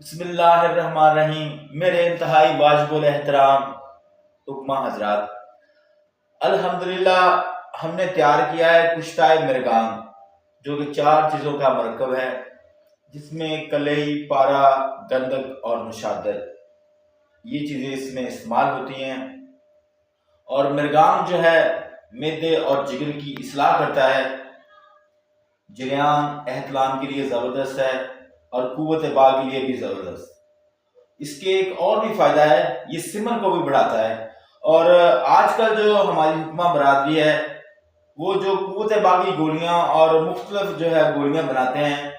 बिस्मिल्लाहिर्रहमानिर्रहीम। मेरे इंतहाई वाजिबुल एहतराम हुक्मा हजरात, अल्हम्दुलिल्लाह हमने तैयार किया है कुश्ताए मिरगाम, जो कि 4 चीज़ों का मरकब है, जिसमें कलई, पारा, गंधक और मुशादर, ये चीज़ें इसमें इस्तेमाल होती हैं। और मिरगाम जो है मैदे और जिगर की इस्लाह करता है, जरियान एहतलाम के लिए ज़बरदस्त है और कुव्वत बाल के लिए भी ज़बरदस्त। इसके एक और भी फ़ायदा है, ये सिमन को भी बढ़ाता है। और आजकल जो हमारी हुक्मा बरादरी है, वो जो कुव्वत बाल की गोलियाँ और मुख्तलिफ जो है गोलियाँ बनाते हैं,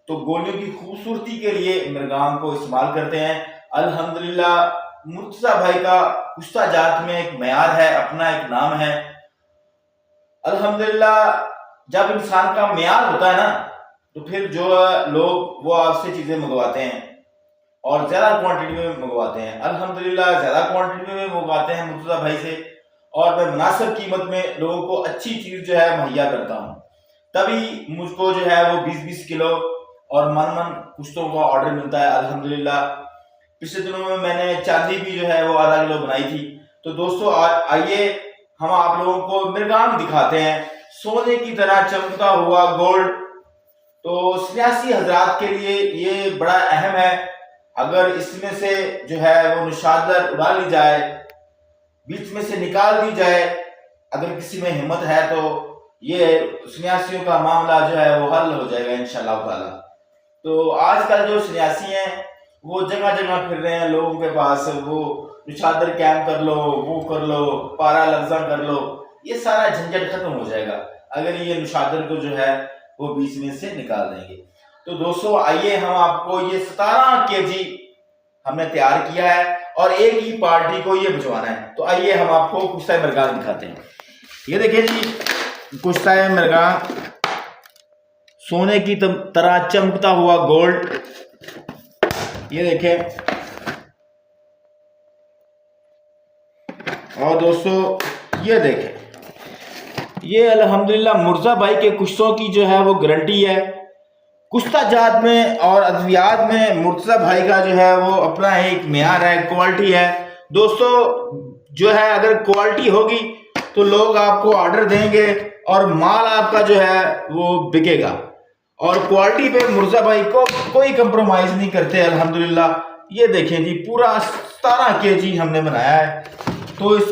तो गोलियों की खूबसूरती के लिए मिरगाम को इस्तेमाल करते हैं। अल्हम्दुलिल्लाह मुर्तज़ा भाई का कुश्ता जात में एक मयार है, अपना एक नाम है। अल्हम्दुलिल्लाह जब इंसान का मयार होता है ना, तो फिर जो लोग वो आपसे चीज़ें मंगवाते हैं और ज़्यादा क्वांटिटी में मंगवाते हैं। अल्हम्दुलिल्लाह ज़्यादा क्वांटिटी में मंगवाते हैं मुर्तज़ा भाई से, और मैं मुनासिब कीमत में लोगों को अच्छी चीज़ जो है मुहैया करता हूँ। तभी मुझको जो है वो 20-20 किलो और मन कुश्तों का ऑर्डर मिलता है। अल्हम्दुलिल्लाह पिछले दिनों में मैंने चांदी भी जो है वो आधा किलो बनाई थी। तो दोस्तों आइए हम आप लोगों को मिरगाम दिखाते हैं, सोने की तरह चमकता हुआ गोल्ड। तो सन्यासी हजरात के लिए ये बड़ा अहम है। अगर इसमें से जो है वो निशादर उड़ा ली जाए, बीच में से निकाल दी जाए, अगर किसी में हिम्मत है, तो ये सन्यासियों का मामला जो है वो हल हो जाएगा इंशाअल्लाह ताला। तो आजकल जो सन्यासी हैं वो जगह जगह फिर रहे हैं लोगों के पास, वो निशादर कैम कर लो, वो कर लो, पारा लफ्जा कर लो, ये सारा झंझट खत्म हो जाएगा अगर ये निशादर को जो है वो बीच में से निकाल देंगे। तो दोस्तों आइए हम आपको ये 17 केजी हमने तैयार किया है और एक ही पार्टी को ये भिजवाना है। तो आइए हम आपको कुश्ता मिरगाम दिखाते हैं। ये देखिए जी, कुश्ता मिरगाम, सोने की तरह चमकता हुआ गोल्ड। ये देखें। और दोस्तों ये देखें, ये अल्हम्दुलिल्लाह मुर्तज़ा भाई के कुश्तों की जो है वो गारंटी है। कुश्ता जात में और अद्वियात में मुर्तज़ा भाई का जो है वो अपना एक मेयार है, क्वालिटी है। दोस्तों जो है अगर क्वालिटी होगी तो लोग आपको ऑर्डर देंगे और माल आपका जो है वो बिकेगा। और क्वालिटी पे मुर्तज़ा भाई को कोई कंप्रोमाइज़ नहीं करते अल्हम्दुलिल्लाह। ये देखें जी, पूरा 17 केजी हमने बनाया है। तो इस